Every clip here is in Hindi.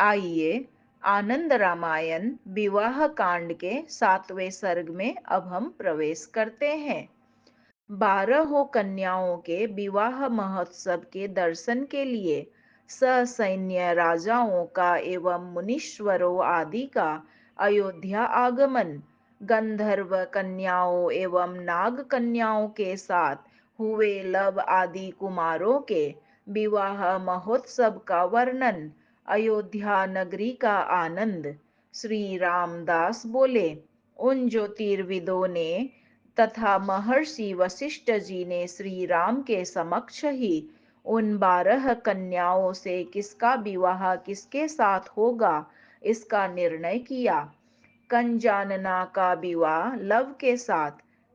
आइए आनंद रामायण विवाह कांड के 7वें सर्ग में अब हम प्रवेश करते हैं। 12 कन्याओं के विवाह महोत्सव के दर्शन के लिए ससैन्य राजाओं का एवं मुनीश्वरों आदि का अयोध्या आगमन गंधर्व कन्याओं एवं नाग कन्याओं के साथ हुए लव आदि कुमारों के विवाह महोत्सव का वर्णन अयोध्या नगरी का आनंद। श्री रामदास बोले, उन ज्योतिर्विदों ने तथा महर्षि वशिष्ठ जी ने श्री राम के समक्ष ही उन 12 कन्याओं से किसका विवाह किसके साथ होगा इसका निर्णय किया। कंजानना का विवाह लव के साथ,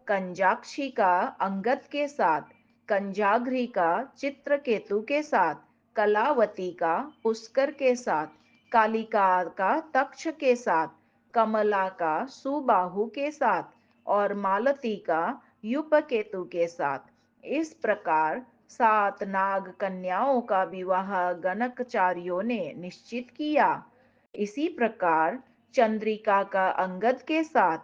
कंजाक्षी का अंगद के साथ, कंजाघ्री का चित्रकेतु के साथ, कलावती का पुष्कर के साथ, कालिका का तक्ष के साथ, कमला का सुबाहु के साथ और मालती का यूपकेतु के साथ। इस प्रकार 7 नाग कन्याओं का विवाह गणकचार्यों ने निश्चित किया। इसी प्रकार चंद्रिका का अंगद के साथ,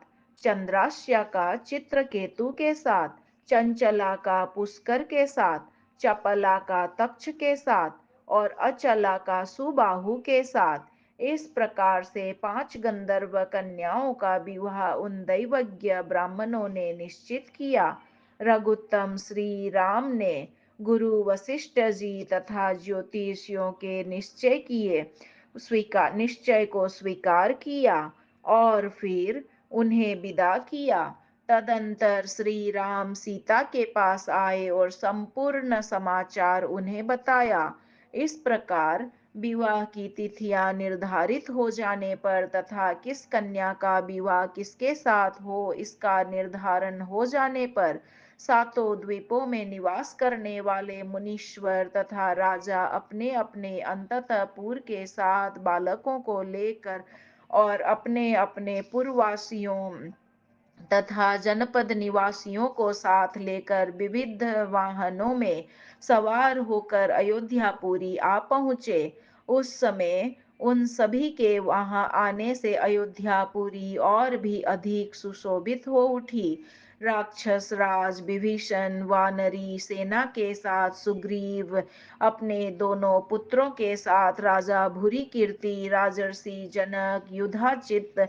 चंद्रास्या का चित्रकेतु के साथ, चंचला का पुष्कर के साथ, चपला का तक्ष के साथ और अचला का सुबाहु के साथ। इस प्रकार से 5 गंधर्व कन्याओं का विवाह उन दैवज्ञ ब्राह्मणों ने निश्चित किया। रघुत्तम श्री राम ने गुरु वशिष्ठ जी तथा ज्योतिषियों के निश्चय को स्वीकार किया और फिर उन्हें विदा किया। तदंतर श्री राम सीता के पास आए और संपूर्ण समाचार उन्हें बताया। इस प्रकार विवाह की तिथियां निर्धारित हो जाने पर तथा किस कन्या का विवाह किसके साथ हो इसका निर्धारण हो जाने पर सातों द्वीपों में निवास करने वाले मुनीश्वर तथा राजा अपने अपने अंतःपुर के साथ बालकों को लेकर और अपने अपने पुरवासियों तथा जनपद निवासियों को साथ लेकर विविध वाहनों में सवार होकर अयोध्यापुरी आ पहुँचे। उस समय उन सभी के वहां आने से अयोध्यापुरी और भी अधिक सुशोभित हो उठी। राक्षस राज विभीषण वानरी सेना के साथ सुग्रीव अपने दोनों पुत्रों के साथ राजा भूरी कीर्ति राजर्षि जनक युधाचित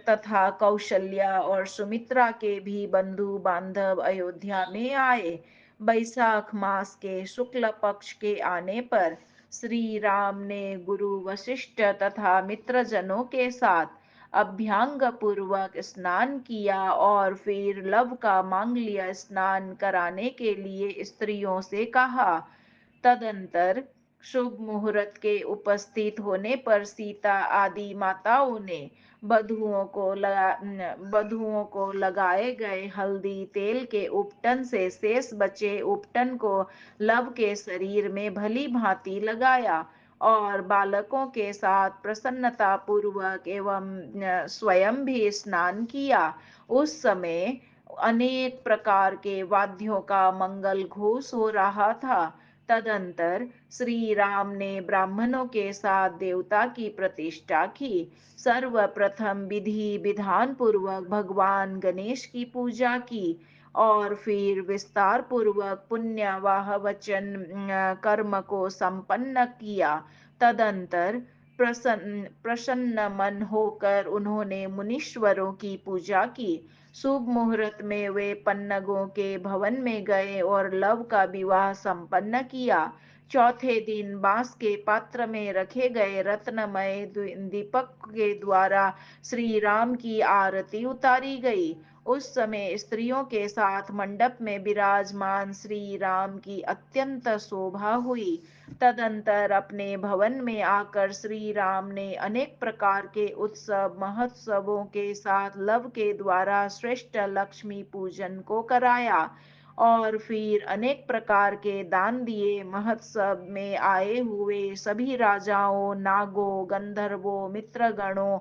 तथा कौशल्या और सुमित्रा के भी बंधु बांधव अयोध्या में आए। बैसाख मास के शुक्ल पक्ष के आने पर श्री राम ने गुरु वशिष्ठ तथा मित्रजनों के साथ अभ्यांग पूर्वक स्नान किया और फिर लव का मांगल्य स्नान कराने के लिए स्त्रियों से कहा। तदंतर शुभ मुहूर्त के उपस्थित होने पर सीता आदि माताओं ने वधुओं को लगाए गए हल्दी तेल के उपटन से शेष बचे उपटन को लव के शरीर में भली भांति लगाया और बालकों के साथ प्रसन्नता पूर्वक एवं स्वयं भी स्नान किया। उस समय अनेक प्रकार के वाद्यों का मंगल घोष हो रहा था। तदंतर श्री राम ने ब्राह्मणों के साथ देवता की प्रतिष्ठा की। सर्वप्रथम विधि विधान पूर्वक भगवान गणेश की पूजा की और फिर विस्तार पूर्वक पुण्यवाह वचन कर्म को संपन्न किया। तदंतर प्रसन्न मन होकर उन्होंने मुनीश्वरों की पूजा की। शुभ मुहूर्त में वे पन्नगों के भवन में गए और लव का विवाह संपन्न किया। चौथे दिन बांस के पात्र में रखे गए रत्नमय दीपक के द्वारा श्री राम की आरती उतारी गई। उस समय स्त्रियों के साथ मंडप में विराजमान श्री राम की अत्यंत शोभा हुई। तदंतर अपने भवन में आकर श्री राम ने अनेक प्रकार के उत्सव महोत्सवों के साथ लव के द्वारा श्रेष्ठ लक्ष्मी पूजन को कराया और फिर अनेक प्रकार के दान दिए। महोत्सव में आए हुए सभी राजाओं, नागों, गंधर्वों, मित्रगणों,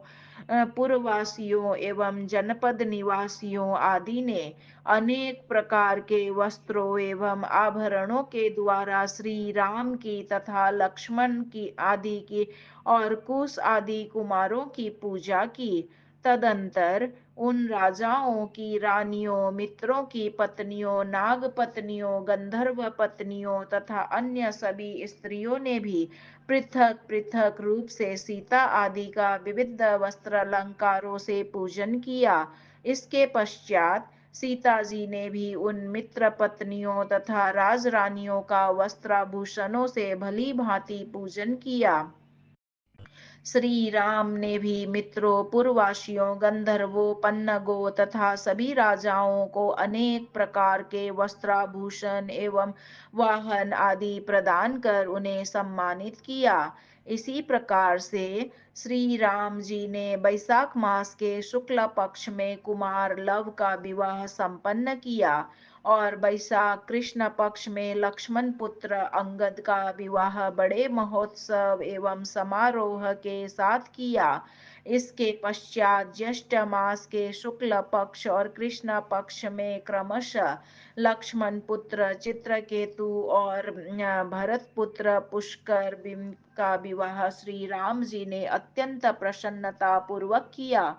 पुरवासियों एवं जनपद निवासियों आदि ने अनेक प्रकार के वस्त्रों एवं आभरणों के द्वारा श्री राम की तथा लक्ष्मण की आदि की और कुश आदि कुमारों की पूजा की। तदंतर उन राजाओं की रानियों, मित्रों की पत्नियों, नाग पत्नियों, गंधर्व पत्नियों तथा अन्य सभी स्त्रियों ने भी पृथक पृथक रूप से सीता आदि का विविध वस्त्र अलंकारों से पूजन किया। इसके पश्चात सीता जी ने भी उन मित्र पत्नियों तथा राजरानियों का वस्त्राभूषणों से भली भांति पूजन किया। श्री राम ने भी मित्रों, पुरवासियों, गंधर्वों, पन्नगों तथा सभी राजाओं को अनेक प्रकार के वस्त्राभूषण एवं वाहन आदि प्रदान कर उन्हें सम्मानित किया। इसी प्रकार से श्री राम जी ने बैसाख मास के शुक्ल पक्ष में कुमार लव का विवाह संपन्न किया और बैसाख कृष्ण पक्ष में लक्ष्मण पुत्र अंगद का विवाह बड़े महोत्सव एवं समारोह के साथ किया। इसके पश्चात ज्येष्ठ मास के शुक्ल पक्ष और कृष्ण पक्ष में क्रमशः लक्ष्मण पुत्र चित्रकेतु और भरत पुत्र पुष्कर का विवाह श्री राम जी ने अत्यंत प्रसन्नता पूर्वक किया।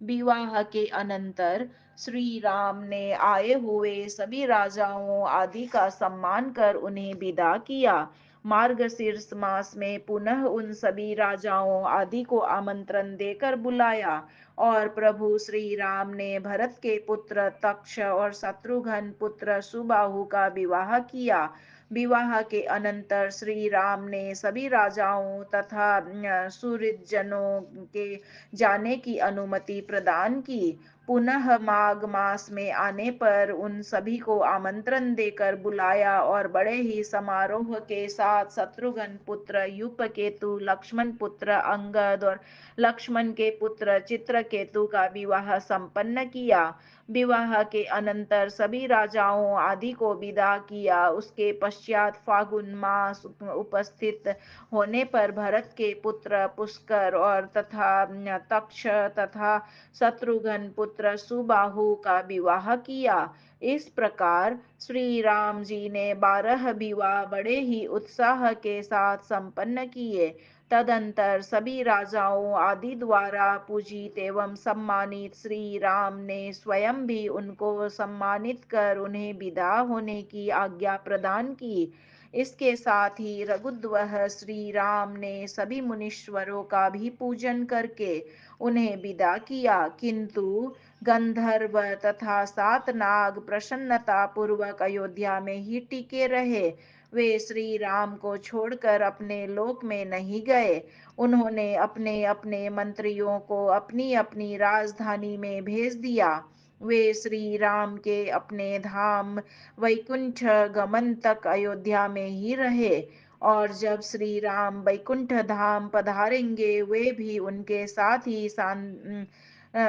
विवाह के अनंतर श्री राम ने आए हुए सभी राजाओं आदि का सम्मान कर उन्हें विदा किया। मार्गशीर्ष मास में पुनः उन सभी राजाओं आदि को आमंत्रण देकर बुलाया और प्रभु श्री राम ने भरत के पुत्र तक्ष और शत्रुघ्न पुत्र सुबाहु का विवाह किया। विवाह के अनंतर श्री राम ने सभी राजाओं तथा सुहृदजनों के जाने की अनुमति प्रदान की। पुनः माघ मास में आने पर उन सभी को आमंत्रण देकर बुलाया और बड़े ही समारोह के साथ शत्रुघ्न पुत्र यूपकेतु, लक्ष्मण पुत्र अंगद और लक्ष्मण के पुत्र चित्रकेतु का विवाह संपन्न किया। विवाह के अनंतर सभी राजाओं आदि को विदा किया। उसके पश्चात फागुन मास उपस्थित होने पर भरत के पुत्र पुष्कर और तथा तक्ष तथा शत्रुघ्न पुत्र सुबाहु का विवाह किया। इस प्रकार श्री राम जी ने 12 विवाह बड़े ही उत्साह के साथ संपन्न किए। तदंतर सभी राजाओं आदि द्वारा पूजित एवं सम्मानित श्री राम ने स्वयं भी उनको सम्मानित कर उन्हें विदा होने की आज्ञा प्रदान की। इसके साथ ही रघुद्वह श्री राम ने सभी मुनीश्वरों का भी पूजन करके उन्हें विदा किया, किंतु गंधर्व तथा सात नाग प्रसन्नता पूर्वक अयोध्या में ही टिके रहे। वे श्री राम को छोड़कर अपने लोक में नहीं गए। उन्होंने अपने अपने मंत्रियों को अपनी अपनी राजधानी में भेज दिया। वे श्री राम के अपने धाम वैकुंठ गमन तक अयोध्या में ही रहे और जब श्री राम वैकुंठ धाम पधारेंगे वे भी उनके साथ ही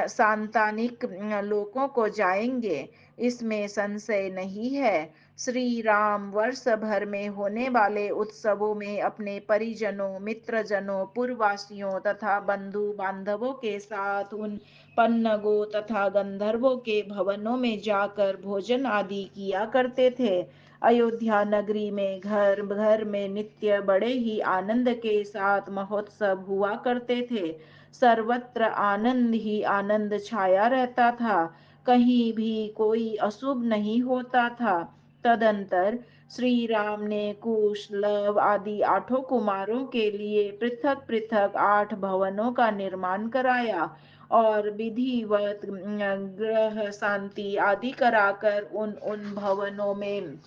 सांतानिक लोकों को जाएंगे, इसमें संशय नहीं है। श्री राम वर्ष भर में होने वाले उत्सवों में अपने परिजनों, मित्रजनों, पूर्ववासियों तथा बंधु बांधवों के साथ उन पन्नगों तथा गंधर्वों के भवनों में जाकर भोजन आदि किया करते थे। अयोध्या नगरी में घर घर में नित्य बड़े ही आनंद के साथ महोत्सव हुआ करते थे। सर्वत्र आनंद ही आनंद छाया रहता था, कहीं भी कोई अशुभ नहीं होता था। तदंतर श्री राम ने कुश, लव आदि 8 कुमारों के लिए पृथक पृथक 8 भवनों का निर्माण कराया और विधिवत ग्रह शांति आदि कराकर उन उन भवनों में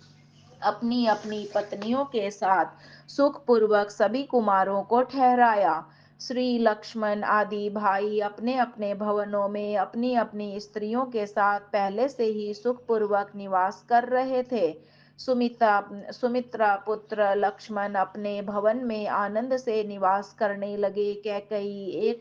अपनी अपनी पत्नियों के साथ सुखपूर्वक सभी कुमारों को ठहराया। श्री लक्ष्मण आदि भाई अपने अपने भवनों में अपनी अपनी स्त्रियों के साथ पहले से ही सुखपूर्वक निवास कर रहे थे। सुमित्रा पुत्र लक्ष्मण अपने भवन में आनंद से निवास करने लगे। कैकई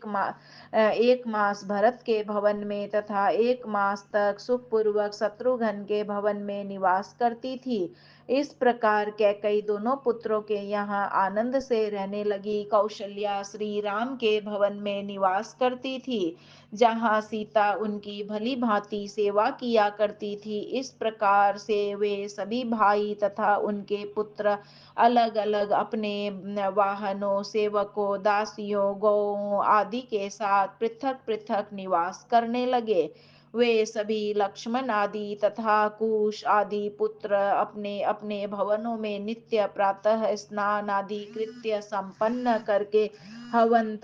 1 मास भरत के भवन में तथा 1 मास तक सुखपूर्वक शत्रुघ्न के भवन में निवास करती थी। इस प्रकार कैकई दोनों पुत्रों के यहाँ आनंद से रहने लगी। कौशल्या श्री राम के भवन में निवास करती थी, जहाँ सीता उनकी भली भांति सेवा किया करती थी। इस प्रकार से वे सभी भाई तथा उनके पुत्र अलग अलग अपने वाहनों, सेवकों, दासियों, गौओं आदि के साथ पृथक पृथक निवास करने लगे। वे सभी लक्ष्मण आदि तथा कुश आदि पुत्र अपने अपने भवनों में नित्य प्रातः स्नान आदि कृत्य संपन्न करके हवन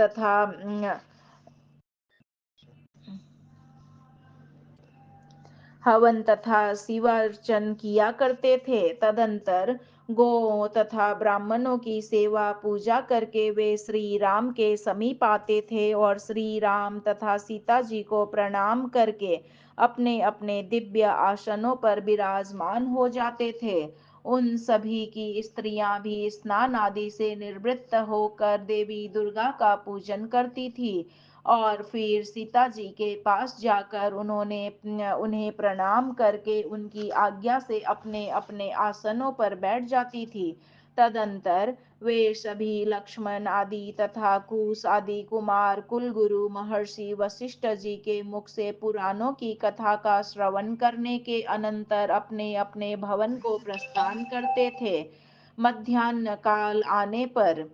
तथा शिवार्चन किया करते थे। तदंतर गौओं तथा ब्राह्मणों की सेवा पूजा करके वे श्री राम के समीप आते थे और श्री राम तथा सीता जी को प्रणाम करके अपने अपने दिव्य आसनों पर विराजमान हो जाते थे। उन सभी की स्त्रियां भी स्नान आदि से निवृत्त होकर देवी दुर्गा का पूजन करती थी और फिर सीता जी के पास जाकर उन्हें प्रणाम करके उनकी आज्ञा से अपने अपने आसनों पर बैठ जाती थी। तदंतर वे सभी लक्ष्मण आदि तथा कुश आदि कुमार कुलगुरु महर्षि वशिष्ठ जी के मुख से पुराणों की कथा का श्रवण करने के अनंतर अपने अपने भवन को प्रस्थान करते थे। मध्याह्न काल आने पर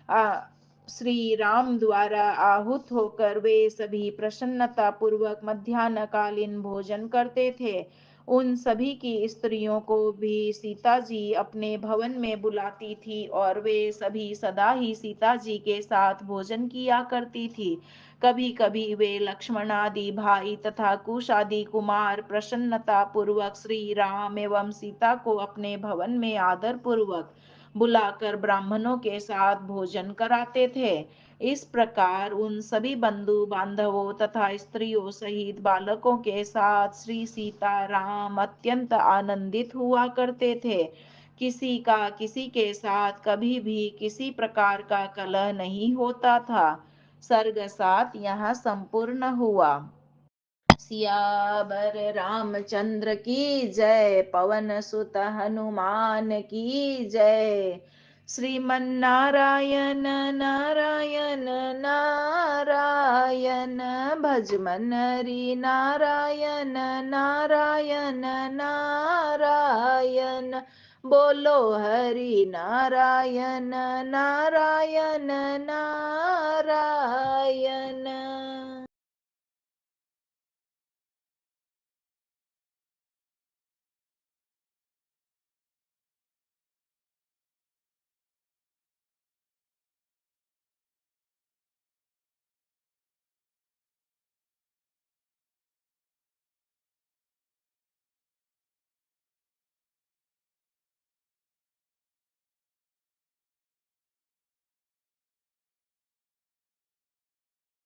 आ, श्री राम द्वारा आहूत होकर वे सभी प्रसन्नता पूर्वक मध्याह्नकालीन भोजन करते थे। उन सभी की स्त्रियों को भी सीता जी अपने भवन में बुलाती थी और वे सभी सदा ही सीता जी के साथ भोजन किया करती थी। कभी कभी वे लक्ष्मण आदि भाई तथा कुश आदि कुमार प्रसन्नता पूर्वक श्री राम एवं सीता को अपने भवन में आदर पूर्वक बुलाकर ब्राह्मणों के साथ भोजन कराते थे। इस प्रकार उन सभी बंधु बांधवों तथा स्त्रियों सहित बालकों के साथ श्री सीता राम अत्यंत आनंदित हुआ करते थे। किसी का किसी के साथ कभी भी किसी प्रकार का कलह नहीं होता था। सर्ग 7 यहाँ संपूर्ण हुआ। सियावर रामचंद्र की जय, पवन सुत हनुमान की जय। श्रीमन नारायण नारायण नारायण, भजमन हरि नारायण नारायण नारायण। बोलो हरि नारायण नारायण नारायण।